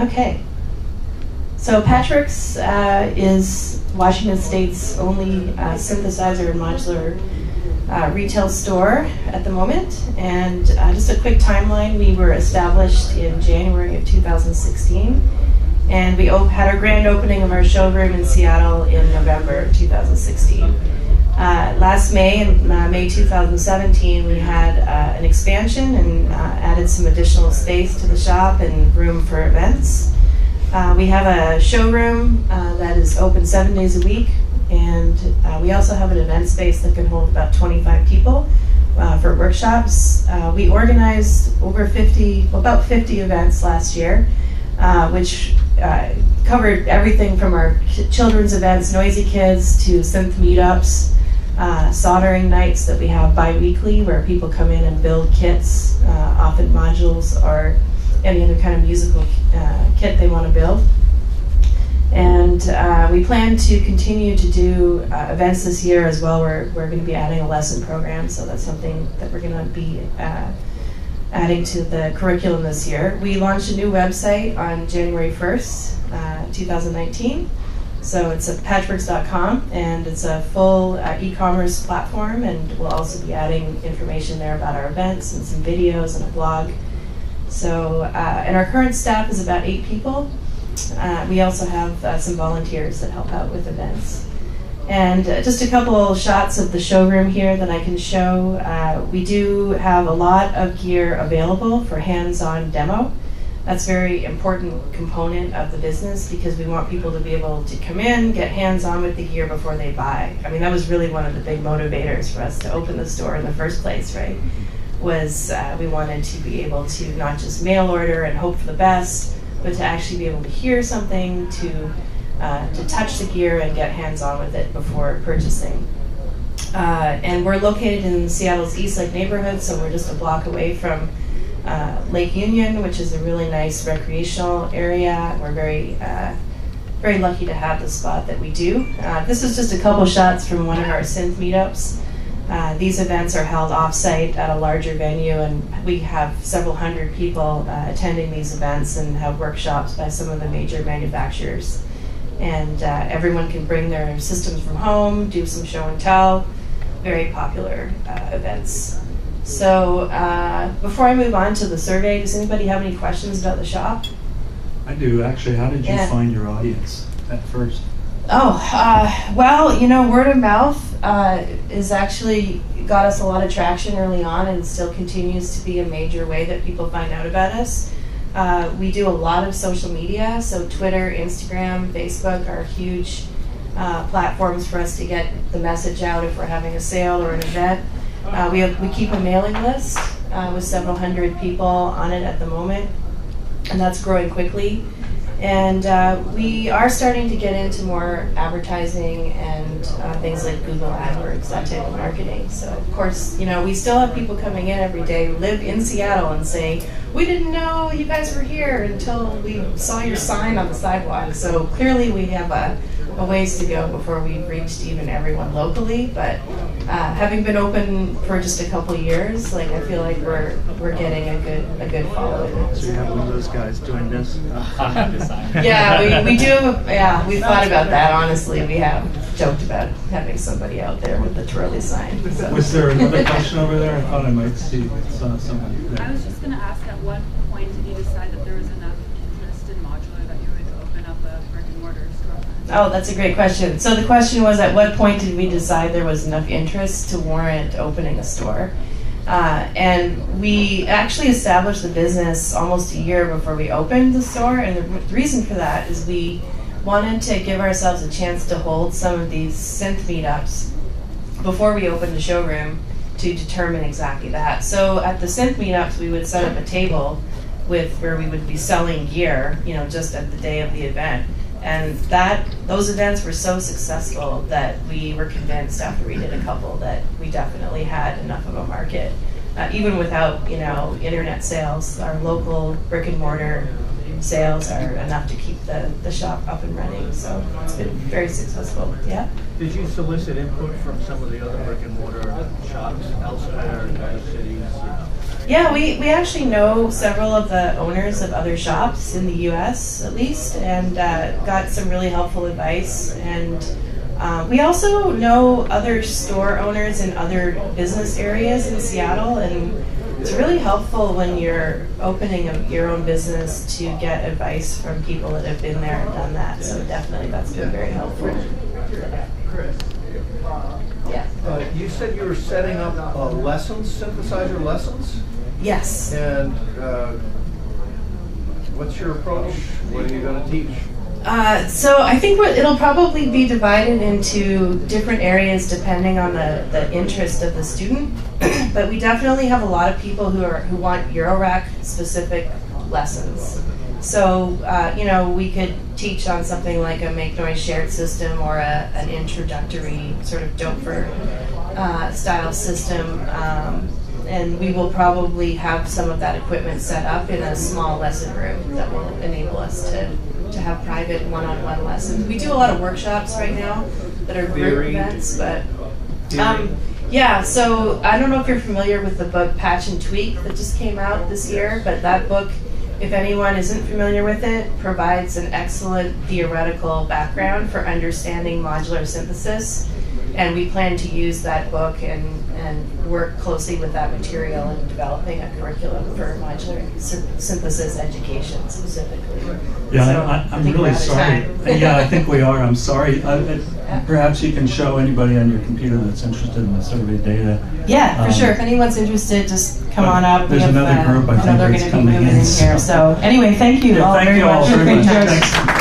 Okay. So Patchwerks is Washington State's only synthesizer and modular retail store at the moment. And just a quick timeline, we were established in January of 2016. And we had our grand opening of our showroom in Seattle in November of 2016. Last May, in May 2017, we had an expansion and added some additional space to the shop and room for events. We have a showroom that is open 7 days a week, and we also have an event space that can hold about 25 people for workshops. We organized about 50 events last year, which covered everything from our children's events, Noisy Kids, to synth meetups, soldering nights that we have bi-weekly where people come in and build kits, often modules or any other kind of musical kit they want to build. And we plan to continue to do events this year as well. We're going to be adding a lesson program, so that's something that we're going to be adding to the curriculum this year. We launched a new website on January 1st, 2019. So it's at patchwerks.com, and it's a full e-commerce platform, and we'll also be adding information there about our events and some videos and a blog. So, and our current staff is about 8 people. We also have some volunteers that help out with events. And just a couple shots of the showroom here that I can show. We do have a lot of gear available for hands-on demo. That's a very important component of the business because we want people to be able to come in, get hands-on with the gear before they buy. I mean, that was really one of the big motivators for us to open the store in the first place, right? Was we wanted to be able to not just mail order and hope for the best, but to actually be able to hear something, to touch the gear and get hands-on with it before purchasing. And we're located in Seattle's East Lake neighborhood, so we're just a block away from Lake Union, which is a really nice recreational area. We're very lucky to have the spot that we do. This is just a couple shots from one of our synth meetups. These events are held off-site at a larger venue, and we have several hundred people attending these events and have workshops by some of the major manufacturers. And everyone can bring their systems from home, do some show and tell. Very popular events. So before I move on to the survey, does anybody have any questions about the shop? I do, actually. How did you find your audience at first? Well, you know, word of mouth is actually got us a lot of traction early on and still continues to be a major way that people find out about us. We do a lot of social media, so Twitter, Instagram, Facebook are huge platforms for us to get the message out if we're having a sale or an event. We keep a mailing list with several hundred people on it at the moment, and that's growing quickly. And we are starting to get into more advertising and things like Google AdWords, that type of marketing. So of course, you know, we still have people coming in every day who live in Seattle and say, we didn't know you guys were here until we saw your sign on the sidewalk. So clearly we have a ways to go before we've reached even everyone locally, but having been open for just a couple years, like I feel like we're getting a good following. So you have one of those guys join us? Yeah, we do. Yeah, we thought about that. Honestly, we have joked about having somebody out there with the twirly sign. So. Was there another question over there? I thought I might saw someone there. I was just going to ask, at what point did you decide that there was enough interest in modular that you would open up a brick and mortar store? Oh, that's a great question. So the question was, at what point did we decide there was enough interest to warrant opening a store? And we actually established the business almost a year before we opened the store, and the reason for that is we wanted to give ourselves a chance to hold some of these synth meetups before we opened the showroom to determine exactly that. So at the synth meetups, we would set up a table where we would be selling gear, you know, just at the day of the event. And those events were so successful that we were convinced after we did a couple that we definitely had enough of a market. Even without, you know, internet sales, our local brick and mortar sales are enough to keep the shop up and running. So it's been very successful. Yeah. Did you solicit input from some of the other brick and mortar shops elsewhere in other cities? Yeah, we actually know several of the owners of other shops in the U.S. at least, and got some really helpful advice. And we also know other store owners in other business areas in Seattle, and it's really helpful when you're opening your own business to get advice from people that have been there and done that. So definitely that's been very helpful. Chris. Yeah. You said you were setting up lessons, synthesizer lessons? Yes. And what's your approach? What are you going to teach? So I think it'll probably be divided into different areas depending on the interest of the student. But we definitely have a lot of people who want Eurorack specific lessons. So we could teach on something like a make noise shared system or an introductory sort of Doper style system. And we will probably have some of that equipment set up in a small lesson room that will enable us to have private one-on-one lessons. We do a lot of workshops right now that are group events, but yeah, so I don't know if you're familiar with the book Patch and Tweak that just came out this year, but that book, if anyone isn't familiar with it, provides an excellent theoretical background for understanding modular synthesis. And we plan to use that book and work closely with that material in developing a curriculum for modular synthesis education specifically. Yeah, So I'm really sorry. Yeah, I think we are. I'm sorry. Perhaps you can show anybody on your computer that's interested in the survey data. Yeah, for sure. If anyone's interested, just come on up. There's another group I think they're that's going to be coming moving in here. So anyway, thank you all very much. Thank you all very much. Thanks. Thanks.